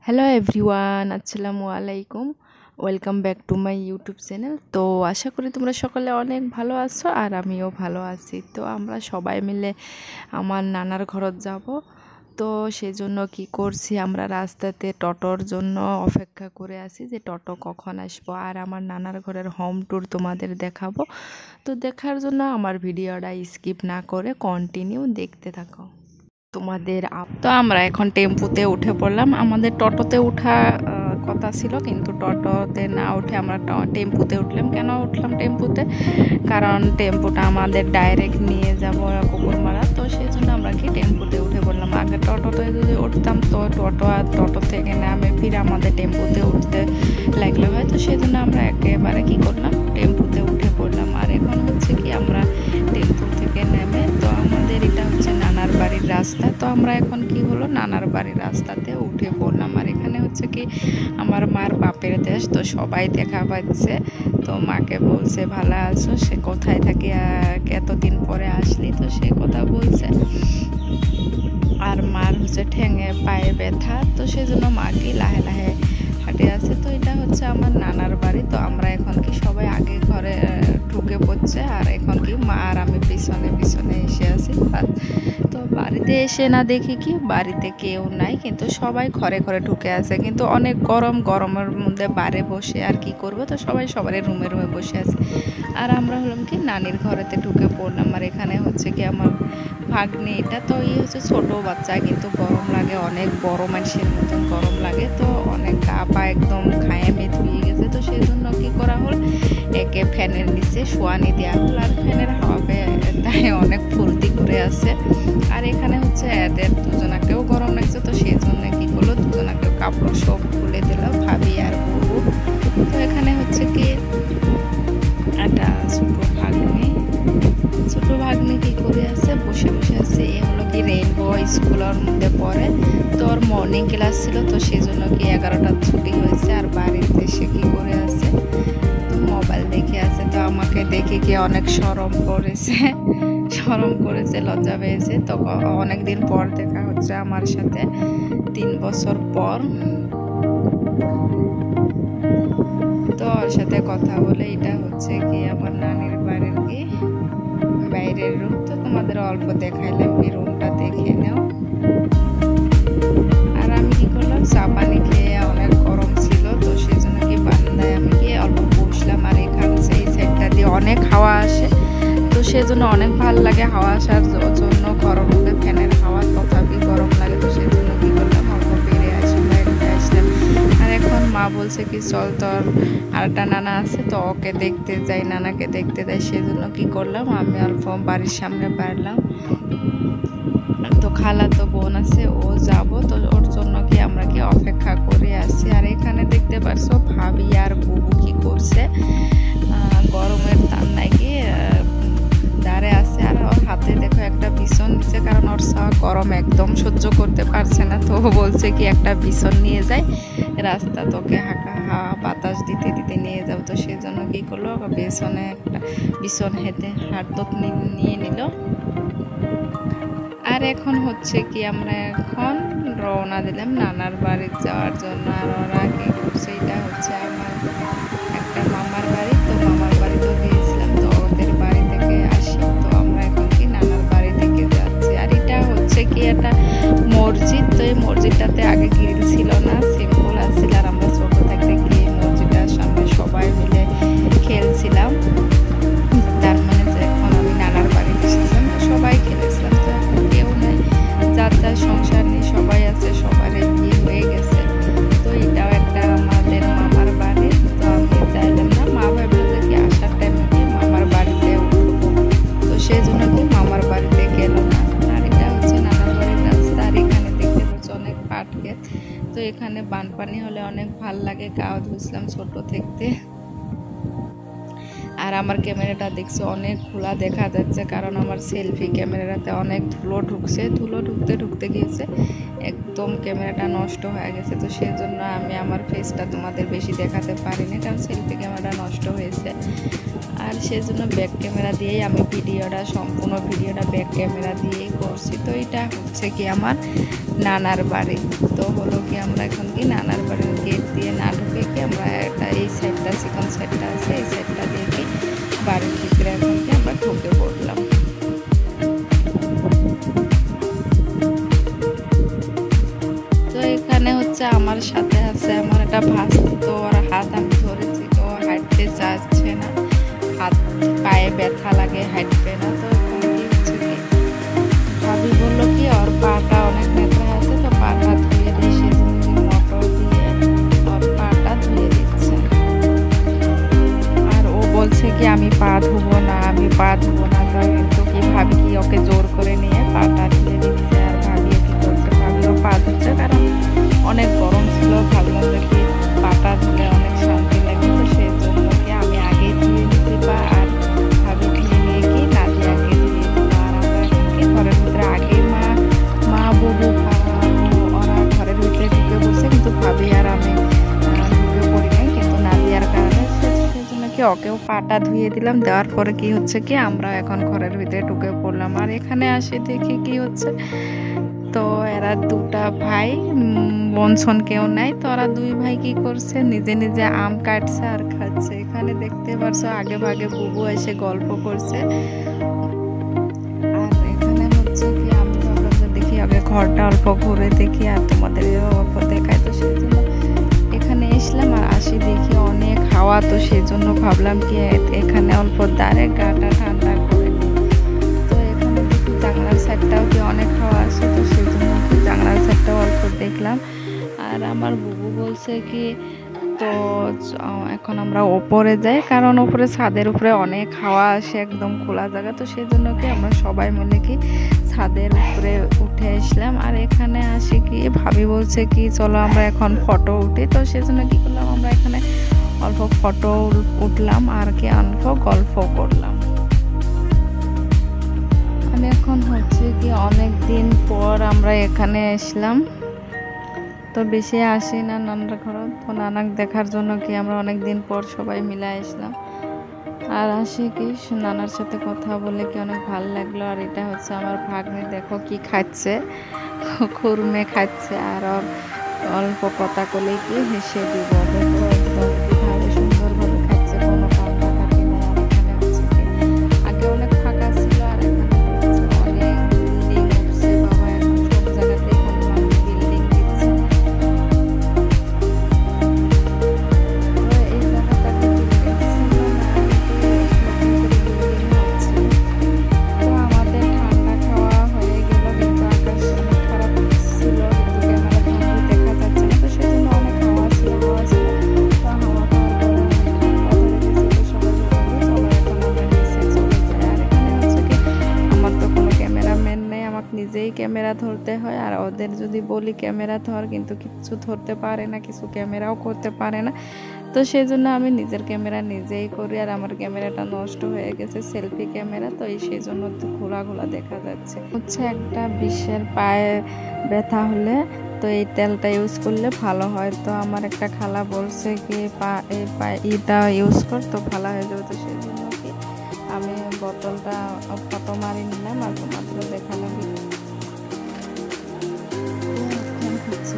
Hello everyone, আসসালামু আলাইকুম। Welcome back to my YouTube channel. তো আশা করি তোমরা সকলে অনেক ভালো আছো আর আমিও ভালো আছি। তো আমরা সবাই মিলে আমার নানার ঘরত যাব। তো সেজন্য কি করছি, আমরা রাস্তাতে টোটোর জন্য অপেক্ষা করে আছি যে টোটো কখন আসবো। আর আমার নানার ঘরের হোম ট্যুর তোমাদের দেখাবো। তো দেখার জন্য আমার ভিডিওটা স্কিপ না করে কন্টিনিউ দেখতে থাকো। তো আমরা এখন টেম্পুতে উঠে পড়লাম। আমাদের টোটোতে ওঠা কথা ছিল, কিন্তু টোটোতে না উঠে আমরা টেম্পুতে উঠলাম। কেন উঠলাম টেম্পুতে? কারণ টেম্পুটা আমাদের ডাইরেক্ট নিয়ে যাব কুকুরমারা। তো সেই জন্য আমরা কি টেম্পুতে উঠে পড়লাম। আগে টোটোতে যদি উঠতাম তো টোটো থেকে নামে ফিরে আমাদের টেম্পুতে উঠতে লাগলে হয়। তো সেই জন্য আমরা একেবারে কি করলাম, টেম্পুতে উঠে পড়লাম। আর এখন হচ্ছে কি আমরা টেম্পু থেকে নেমে, তো আমাদের এটা হচ্ছে নানার বাড়ির রাস্তা। তো আমরা এখন কি হলো, নানার বাড়ির রাস্তাতে উঠে পড়লাম। আর এখানে হচ্ছে কি আমার মার বাপের দেশ, তো সবাই দেখা পাচ্ছে। তো মাকে বলছে ভালো আছো, সে কোথায় থাকি, এতদিন পরে আসলি, তো সে কথা বলছে। আর মার হচ্ছে ঠ্যাঙে পায়ে ব্যথা, তো সেজন্য মাকে লাহে লাহে হাঁটে আছে। তো এটা হচ্ছে আমার নানার বাড়ি। তো আমরা এখন কি সবাই আগে ঘরে ঢুকে পড়ছে, আর এখন কি মা আর আমি পিছনে পিছনে এসে আছি। তো বাড়িতে এসে না দেখি কি বাড়িতে কেউ নাই, কিন্তু সবাই ঘরে ঘরে ঢুকে আছে। কিন্তু অনেক গরমের মধ্যে বারে বসে আর কি করব, তো সবাই সবার রুমে রুমে বসে আছে। আর আমরা হলাম কি নানির ঘরেতে ঢুকে পড়লাম। আর এখানে হচ্ছে কি আমার ভাগ্নে, এটা তো হচ্ছে ছোট বাচ্চা, কিন্তু গরম লাগে অনেক, বড় মানুষের মতন গরম লাগে। তো অনেক গা পা একদম খায়ামে ধুয়ে গেছে। তো সেই জন্য কি করা হল, একে ফ্যানের নিচে শোয়ানি দেওয়া হল। আর ফ্যানের হাওয়া পেয়ে তাই অনেক ফুর্তি করে আছে। আর এখানে হচ্ছে এদের দুজনাকেও গরম লাগছে, তো সেই জন্য কি করলো, দুজনাকেও কাপড় সব খুলে দিল, ভাবি আর বউ। তো এখানে হচ্ছে কি একটা ছোট ভাগ্নে কি করে আছে, বসে বসে আছে। এ হলো কি রেইনবো স্কুলের মধ্যে পড়ে। তো ওর মর্নিং ক্লাস ছিল, তো সেই জন্য কি 11টার ছুটি হয়েছে। আর বাড়িতে এসে কি করে আছে, তো মোবাইল দেখে আছে। তো আমাকে দেখে কি অনেক শরম করেছে, লজ্জা পেয়েছে। তো অনেকদিন পর দেখা হচ্ছে আমার সাথে, 3 বছর পর। তো ওর সাথে কথা বলে, এটা হচ্ছে কি আমার নানির বাড়ির কি বাইরের রুম। তো তোমাদের অল্প দেখাইলাম, এই রুমটা দেখে নাও। আর আমি কি করলাম, চা পানি খেয়ে অনেক গরম ছিল, তো সেই জন্য কি বারান্দায় আমি গিয়ে অল্প বসলাম। আর এখানে এই সাইডটা দিয়ে অনেক হাওয়া আসে, তো সেই জন্য অনেক ভালো লাগে হাওয়া আসার জন্য। গরম হলে ফ্যানের হাওয়া তথাপি গরম লাগে, তো সেই জন্য কি করলাম, অল্প বাইরে আসলাম। আর এখন মা বলছে কি চল, তোর আরেকটা নানা আছে, তো ওকে দেখতে যাই, নানাকে দেখতে যাই। সেজন্য কি করলাম, আমি অল্প বাড়ির সামনে বাড়লাম। তো খালা তো বোন আছে, ও যাব, তো ওর জন্য কি আমরা কি অপেক্ষা করে আছি। আর এখানে দেখতে পারছো ভাবি আর বুবু কি করছে, গরমের তার নাকি দাঁড়ে আছে। আর ওর হাতে দেখো একটা বিছন দিচ্ছে, কারণ ওর গরম একদম সহ্য করতে পারছে না। তো ও বলছে কি একটা বিছন নিয়ে যায়, রাস্তা তোকে বাতাস দিতে দিতে নিয়ে যাও। তো সেই জন্য কি করলো, পেছনে একটা বিছন হেঁটে হাঁটত নিয়ে নিল। আর এখন হচ্ছে কি আমরা এখন রওনা দিলাম নানার বাড়ি যাওয়ার জন্য। আর ওরা কি করছে, এটা হচ্ছে আমার একটা মামার বাড়ি। তো মামার বাড়িতেও গিয়েছিলাম, তো ওদের বাড়ি থেকে আসি। তো আমরা এখন কি নানার বাড়ি থেকে যাচ্ছি। আর এটা হচ্ছে কি একটা মসজিদ। তো এই মসজিদটাতে আগে গ্রিল ছিল না, সিম্পল আসছিল। আর আমরা ছোট থাকতে কি মসজিদটার সামনে সবাই মিলে খেলছিলাম। তার মানে যে এখন আমি নানার বাড়িতে এসেছিলাম, তো সবাই খেলেছিলাম। তো এখন কেউ নেই, যার যার সংসার নিয়ে সবাই আছে, সবারই বিয়ে হয়ে গেছে। তো এটাও একটা আমাদের মামার বাড়ি। তো আমি চাইলাম না, মা ভাবলো যে কি আসার টাইমে কি মামার বাড়িতে উঠবো, তো সেই জন্য কি মামার বাড়িতে গেলাম না। আর এটা হচ্ছে নানার বাড়ির রাস্তা। আর এখানে দেখতে পাচ্ছি অনেক পাট ক্ষেত। তো এখানে বানপানি হলে অনেক ভাল লাগে, গাও ধুসলাম ছোট থাকতে। আর আমার ক্যামেরাটা দেখছো অনেক খোলা দেখা যাচ্ছে, কারণ আমার সেলফি ক্যামেরাতে অনেক ধুলো ঢুকছে। ধুলো ঢুকতে ঢুকতে গিয়েছে একদম ক্যামেরাটা নষ্ট হয়ে গেছে। তো সেই জন্য আমি আমার ফেসটা তোমাদের বেশি দেখাতে পারিনি, কারণ সেলফি ক্যামেরাটা নষ্ট হয়েছে। আর সেজন্য ব্যাক ক্যামেরা দিয়েই আমি সম্পূর্ণ ভিডিওটা ব্যাক ক্যামেরা দিয়েই করছি। তো এটা হচ্ছে কি আমার নানার বাড়ি। তো হলো কি আমরা এখন কি নানার বাড়ির গেট দিয়ে না ঢুকে কি আমরা একটা এই সাইডটা চিকন সাইডটা আছে, এই সাইডটা দিয়ে কি বাড়ির ভিতরে এখন কি আমরা ঢুকে পড়লাম। তো এখানে হচ্ছে আমার সাথে আছে আমার একটা ভাস্তি। তো ওর হাত আমি ধরেছি, তো হাঁটতে চাচ্ছে না, হাত পায়ে ব্যথা লাগে, হাঁটবে না। তো এখন কি হচ্ছে কি ভাবি বললো কি ওর পাটা অনেক ব্যথা আছে, তো পাটা ধুয়ে দিয়ে সেজন্য মোটর দিয়ে ওর পাটা ধুয়ে দিচ্ছে। আর ও বলছে কি আমি পা ধুবো না, আমি পা ধুবো না। তো কিন্তু কি ভাবি কি ওকে জোর করে নিয়ে পাটা ধুয়ে দিচ্ছে। আর ভাবিও কি করছে, ভাবিও পা ধুচ্ছে, কারণ অনেক গরম ছিল। ভাবলাম যে কি পাটা ধুলে অনেক শান্তি লাগে। তো সেই জন্য কি আমি আগেই ধুয়ে দিচ্ছি পা, আর ভাবি ধুয়ে নিয়ে কি নাদিয়াকে ধুয়ে দিল। আর আমরা এখন কি ঘরের ভিতরে আগে মা বুবু ওরা ঘরের ভিতরে ঢুকে বসে, কিন্তু ভাবি আর আমি ঢুকে পড়ি নাই, কিন্তু নাদিয়ার কারণে সেই জন্য কি ওকেও পাটা ধুয়ে দিলাম। দেওয়ার পরে কি হচ্ছে কি আমরা এখন ঘরের ভিতরে ঢুকে পড়লাম। আর এখানে আসে দেখি কি হচ্ছে, তো এরা দুটা ভাই বনছন কেউ নাই। তো ওরা দুই ভাই কি করছে, নিজে নিজে আম কাটছে আর খাচ্ছে। এখানে দেখতে পারছো আগে ভাগে বুবু এসে গল্প করছে। আর এখানে হচ্ছে কি আমি ভাবলাম যে দেখি আগে ঘরটা অল্প ঘুরে দেখি আর তোমাদের অল্প দেখাই। তো সেই জন্য এখানে এসলাম, আর আসি দেখি অনেক হাওয়া। তো সেই জন্য ভাবলাম কি এখানে অল্প দাঁড়ে গাটা ঠান্ডা করে নিই। তো এখানে দেখি জানলার সাইডটাও কি অনেক হাওয়া আসে। তো সেই জন্য কি জানলার সাইডটাও অল্প দেখলাম। আর আমার বুবু বলছে কি তো এখন আমরা ওপরে যাই, কারণ ওপরে ছাদের উপরে অনেক হাওয়া আসে, একদম খোলা জায়গা। তো সেই জন্য কি আমরা সবাই মিলে কি ছাদের উপরে উঠে আসলাম। আর এখানে আসি কি ভাবি বলছে কি চলো আমরা এখন ফটো উঠি। তো সেই জন্য কি করলাম, আমরা এখানে অল্প ফটো উঠলাম আর কি অল্প গল্প করলাম। আমি এখন হচ্ছে কি অনেক দিন পর আমরা এখানে আসলাম। তো বেশি আসি না নানার ঘর, তো নানাক দেখার জন্য কি আমরা অনেক দিন পর সবাই মিলে আসলাম। আর আসি কি নানার সাথে কথা বলে কি অনেক ভালো লাগলো। আর এটা হচ্ছে আমার ভাগ্নে, দেখো কি খাচ্ছে, খুরমে খাচ্ছে। আর অল্প কথা বলে কি হেসে দিব, দেখো একদম কিভাবে সুন্দরভাবে খাচ্ছে, কোনো কান্না কাটি না। আর এখানে হচ্ছে কি আগে অনেক ফাঁকা ছিল, আর এখানে অনেক বিল্ডিং উঠছে। বাবা এখন সব জায়গাতে বিল্ডিং দিচ্ছে। এই জায়গাটাতে বিল্ডিং ছিল না, তো আমাদের ঠান্ডা খাওয়া হয়ে গেল, কিন্তু আকাশ অনেক খারাপ ছিল, কিন্তু ক্যামেরা ঠান্ডা দেখা যাচ্ছে না। তো সেজন্য অনেক হাওয়া ছিল। তো হাওয়া খাওয়ার পরে অনেক ঠান্ডা ধরে গেছে। তো সবাই বললো চলো এখন আমরা নিচে চলে যাই। আর এখানে হচ্ছে কি আমার তো কোনো ক্যামেরাম্যান নেই, আমাকে নিজেই ক্যামেরা ধরতে হয়। আর ওদের যদি বলি ক্যামেরা ধর, কিন্তু কিছু ধরতে পারে না, কিছু ক্যামেরাও করতে পারে না। তো সেই জন্য আমি নিজের ক্যামেরা নিজেই করি। আর আমার ক্যামেরাটা নষ্ট হয়ে গেছে, সেলফি ক্যামেরা। তো সেই জন্য ঘোলা ঘোলা দেখা যাচ্ছে। হচ্ছে একটা বিশ্বের পায়ে ব্যথা হলে তো এই তেলটা ইউজ করলে ভালো হয়। তো আমার একটা খালা বলছে কি এটা ইউজ কর, তো ভালো হয়ে যাবে। তো সেই জন্য কি আমি বোতলটা ফটো মারি নিলাম আর তোমাদের দেখালাম। এখন হচ্ছে